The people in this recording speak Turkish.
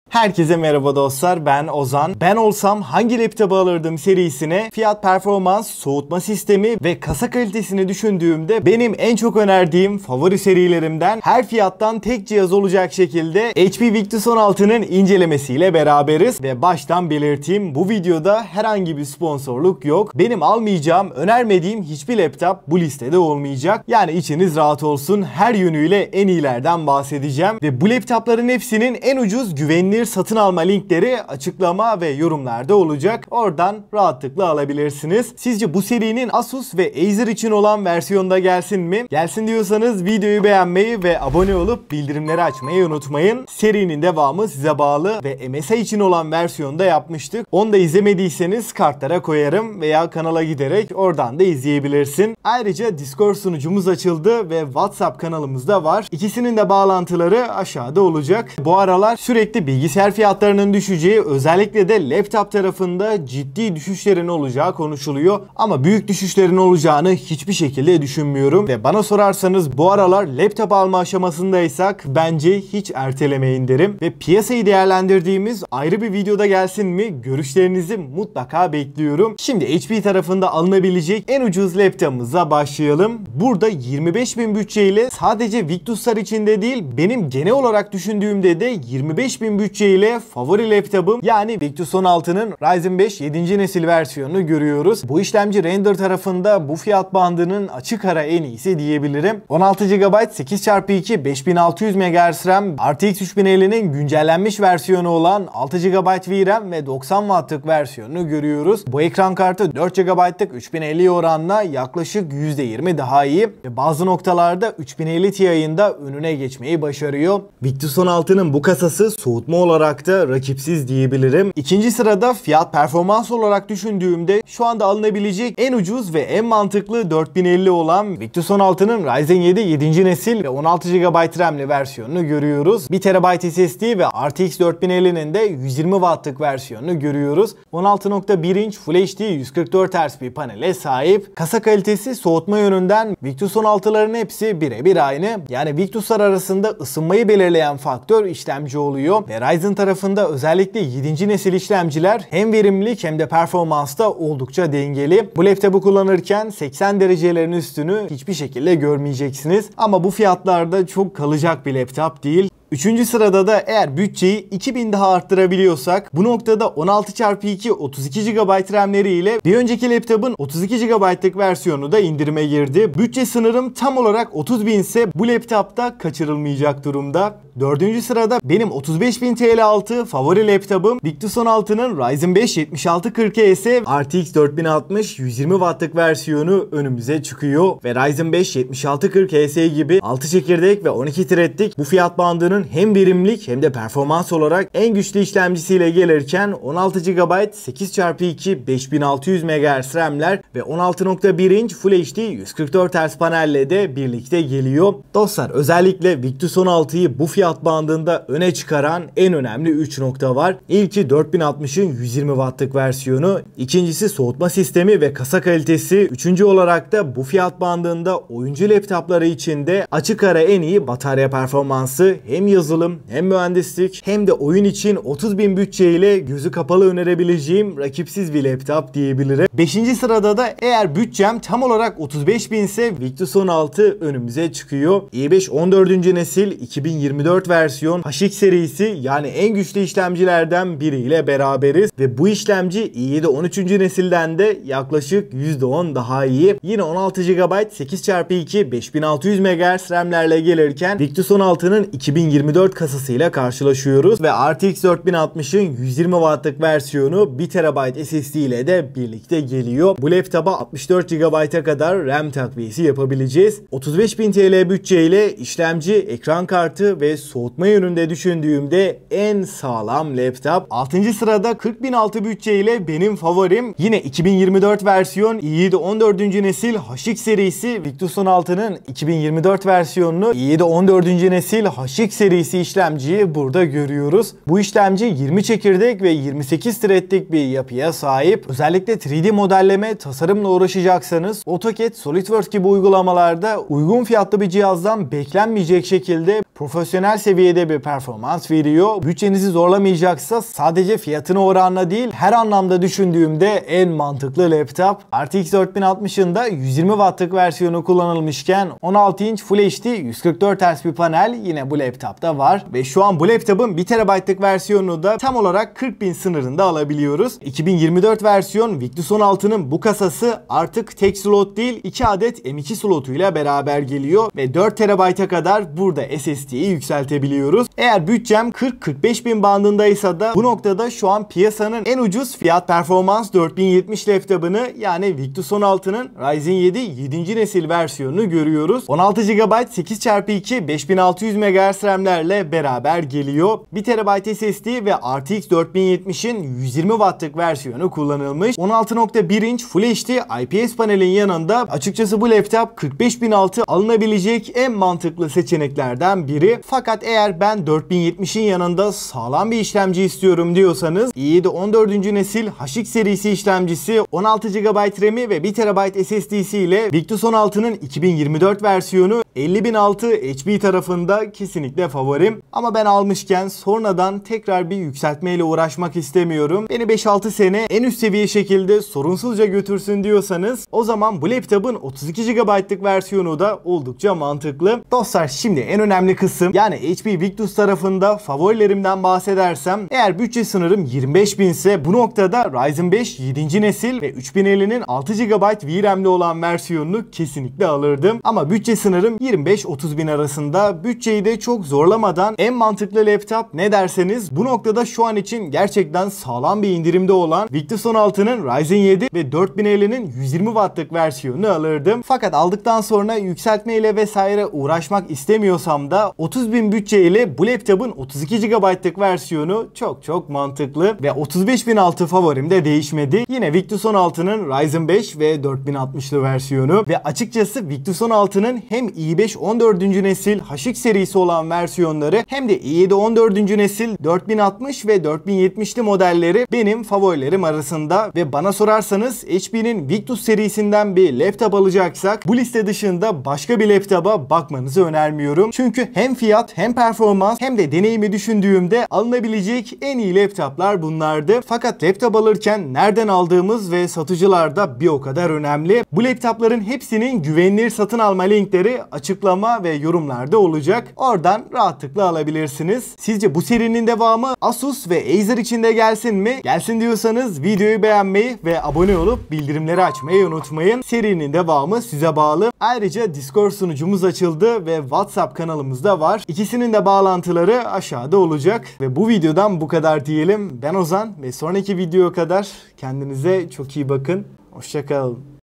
Herkese merhaba dostlar, ben Ozan. Ben olsam hangi laptopu alırdım serisine fiyat performans, soğutma sistemi ve kasa kalitesini düşündüğümde benim en çok önerdiğim favori serilerimden her fiyattan tek cihaz olacak şekilde HP Victus 16'nın incelemesiyle beraberiz. Ve baştan belirteyim, bu videoda herhangi bir sponsorluk yok. Benim almayacağım, önermediğim hiçbir laptop bu listede olmayacak. Yani içiniz rahat olsun, her yönüyle en iyilerden bahsedeceğim. Ve bu laptopların hepsinin en ucuz, güvenilir satın alma linkleri açıklama ve yorumlarda olacak. Oradan rahatlıkla alabilirsiniz. Sizce bu serinin Asus ve Acer için olan versiyonda gelsin mi? Gelsin diyorsanız videoyu beğenmeyi ve abone olup bildirimleri açmayı unutmayın. Serinin devamı size bağlı ve MSI için olan versiyonda yapmıştık. Onu da izlemediyseniz kartlara koyarım veya kanala giderek oradan da izleyebilirsin. Ayrıca Discord sunucumuz açıldı ve WhatsApp kanalımız da var. İkisinin de bağlantıları aşağıda olacak. Bu aralar sürekli bilgisayar fiyatlarının düşeceği, özellikle de laptop tarafında ciddi düşüşlerin olacağı konuşuluyor. Ama büyük düşüşlerin olacağını hiçbir şekilde düşünmüyorum. Ve bana sorarsanız bu aralar laptop alma aşamasındaysak bence hiç ertelemeyin derim. Ve piyasayı değerlendirdiğimiz ayrı bir videoda gelsin mi? Görüşlerinizi mutlaka bekliyorum. Şimdi HP tarafında alınabilecek en ucuz laptopumuza başlayalım. Burada 25.000 bütçeyle sadece Victus'lar içinde değil, benim genel olarak düşündüğümde de 25.000 bütçeyle favori laptopum yani Victus 16'nın Ryzen 5 7. nesil versiyonunu görüyoruz. Bu işlemci render tarafında bu fiyat bandının açık ara en iyisi diyebilirim. 16 GB 8x2 5600 MHz RAM, RTX 3050'nin güncellenmiş versiyonu olan 6 GB VRAM ve 90 Watt'lık versiyonunu görüyoruz. Bu ekran kartı 4 GB'lık 3050 oranla yaklaşık %20 daha iyi ve bazı noktalarda 3050 Ti'nin de önüne geçmeyi başarıyor. Victus 16'nın bu kasası soğutma olarak da rakipsiz diyebilirim. İkinci sırada fiyat performans olarak düşündüğümde şu anda alınabilecek en ucuz ve en mantıklı 4050 olan Victus 16'nın Ryzen 7 7. nesil ve 16 GB RAM'li versiyonunu görüyoruz. 1 TB SSD ve RTX 4050'nin de 120 Watt'lık versiyonunu görüyoruz. 16.1 inç Full HD 144 Hz bir panele sahip. Kasa kalitesi soğutma yönünden Victus 16'ların hepsi birebir aynı. Yani Victus'lar arasında ısınmayı belirleyen faktör işlemci oluyor ve Ryzen tarafında özellikle 7. nesil işlemciler hem verimlilik hem de performansta oldukça dengeli. Bu laptopu kullanırken 80 derecelerin üstünü hiçbir şekilde görmeyeceksiniz. Ama bu fiyatlarda çok kalacak bir laptop değil. Üçüncü sırada da eğer bütçeyi 2000 daha arttırabiliyorsak bu noktada 16x2 32 GB RAM'leri ile bir önceki laptopun 32 GB'lık versiyonu da indirime girdi. Bütçe sınırım tam olarak 30.000 ise bu laptopta kaçırılmayacak durumda. Dördüncü sırada benim 35.000 TL altı favori laptopum Victus 16'nın Ryzen 5 7640S RTX 4060 120 Watt'lık versiyonu önümüze çıkıyor ve Ryzen 5 7640S gibi 6 çekirdek ve 12 thread'lik bu fiyat bandının hem verimlilik hem de performans olarak en güçlü işlemcisiyle gelirken 16 GB 8x2 5600 MHz RAM'ler ve 16.1 inç Full HD 144 Hz panelle de birlikte geliyor. Dostlar, özellikle Victus 16'yı bu fiyat bandında öne çıkaran en önemli 3 nokta var. İlki 4060'ın 120 Watt'lık versiyonu, ikincisi soğutma sistemi ve kasa kalitesi, üçüncü olarak da bu fiyat bandında oyuncu laptopları içinde açık ara en iyi batarya performansı. Hem yazılım hem mühendislik hem de oyun için 30.000 bütçeyle gözü kapalı önerebileceğim rakipsiz bir laptop diyebilirim. 5. sırada da eğer bütçem tam olarak 35.000 ise Victus 16 önümüze çıkıyor. i5 14. nesil 2024 versiyon HX serisi yani en güçlü işlemcilerden biriyle beraberiz ve bu işlemci i7 13. nesilden de yaklaşık %10 daha iyi. Yine 16 GB 8x2 5600 MHz RAM'lerle gelirken Victus 16'nın 2024 kasasıyla karşılaşıyoruz ve RTX 4060'ın 120 Watt'lık versiyonu 1 TB SSD ile de birlikte geliyor. Bu laptopa 64 GB'a kadar RAM takviyesi yapabileceğiz. 35.000 TL bütçeyle işlemci, ekran kartı ve soğutma yönünde düşündüğümde en sağlam laptop. 6. sırada 40.006 bütçeyle benim favorim yine 2024 versiyon i7 14. nesil HX serisi Victus 16'nın 2024 versiyonunu i7 14. nesil HX serisi işlemciyi burada görüyoruz. Bu işlemci 20 çekirdek ve 28 thread'lik bir yapıya sahip. Özellikle 3D modelleme, tasarımla uğraşacaksanız AutoCAD, SolidWorks gibi uygulamalarda uygun fiyatlı bir cihazdan beklenmeyecek şekilde profesyonel seviyede bir performans veriyor. Bütçenizi zorlamayacaksa sadece fiyatına oranla değil, her anlamda düşündüğümde en mantıklı laptop. RTX 4060'ın da 120 Watt'lık versiyonu kullanılmışken 16 inç Full HD 144 Hz bir panel yine bu laptopta var. Ve şu an bu laptopun 1 TB'lık versiyonunu da tam olarak 40.000 sınırında alabiliyoruz. 2024 versiyon Victus 16'nın bu kasası artık tek slot değil 2 adet M.2 slotuyla beraber geliyor ve 4 TB'a kadar burada SSD'yi yükseltebiliyoruz. Eğer bütçem 40-45 bin bandındaysa da bu noktada şu an piyasanın en ucuz fiyat performans 4070 laptopunu yani Victus 16'nın Ryzen 7 7. nesil versiyonunu görüyoruz. 16 GB 8x2 5600 MHz RAM'lerle beraber geliyor. 1 TB SSD ve RTX 4070'in 120 Watt'lık versiyonu kullanılmış. 16.1 inç Full HD IPS panelin yanında açıkçası bu laptop 45.000 altı alınabilecek en mantıklı seçeneklerden biri. Fakat eğer ben 4070'in yanında sağlam bir işlemci istiyorum diyorsanız i7 14. nesil HX serisi işlemcisi 16 GB RAM'i ve 1 TB SSD'si ile Victus 16'nın 2024 versiyonu 50.000 altı HP tarafında kesinlikle favorim. Ama ben almışken sonradan tekrar bir yükseltmeyle uğraşmak istemiyorum. Beni 5-6 sene en üst seviye şekilde sorunsuzca götürsün diyorsanız o zaman bu laptopun 32 GB'lık versiyonu da oldukça mantıklı. Dostlar şimdi en önemli kısım yani HP Victus tarafında favorilerimden bahsedersem eğer bütçe sınırım 25.000 ise bu noktada Ryzen 5 7. nesil ve 3050'nin 6 GB VRAM'li olan versiyonunu kesinlikle alırdım. Ama bütçe sınırım 25-30 bin arasında. Bütçeyi de çok zorlamadan en mantıklı laptop ne derseniz bu noktada şu an için gerçekten sağlam bir indirimde olan Victus 16'nın Ryzen 7 ve 4050'nin 120 Watt'lık versiyonunu alırdım. Fakat aldıktan sonra yükseltmeyle vesaire uğraşmak istemiyorsam da 30 bin bütçe ile bu laptopun 32 GB'lık versiyonu çok mantıklı ve 35 bin altı favorim de değişmedi. Yine Victus 16'nın Ryzen 5 ve 4060'lı versiyonu ve açıkçası Victus 16'nın hem i5 14. nesil HX serisi olan versiyonları hem de i7 14. nesil 4060 ve 4070'li modelleri benim favorilerim arasında ve bana sorarsanız HP'nin Victus serisinden bir laptop alacaksak bu liste dışında başka bir laptopa bakmanızı önermiyorum. Çünkü hem fiyat hem performans hem de deneyimi düşündüğümde alınabilecek en iyi laptoplar bunlardı. Fakat laptop alırken nereden aldığımız ve satıcılar da bir o kadar önemli. Bu laptopların hepsinin güvenilir satın alma linkleri açıklama ve yorumlarda olacak. Oradan rahatlıkla alabilirsiniz. Sizce bu serinin devamı Asus ve Acer için de gelsin mi? Gelsin diyorsanız videoyu beğenmeyi ve abone olup bildirimleri açmayı unutmayın. Serinin devamı size bağlı. Ayrıca Discord sunucumuz açıldı ve WhatsApp kanalımız da var. İkisinin de bağlantıları aşağıda olacak. Ve bu videodan bu kadar diyelim. Ben Ozan ve sonraki videoya kadar kendinize çok iyi bakın. Hoşça kalın.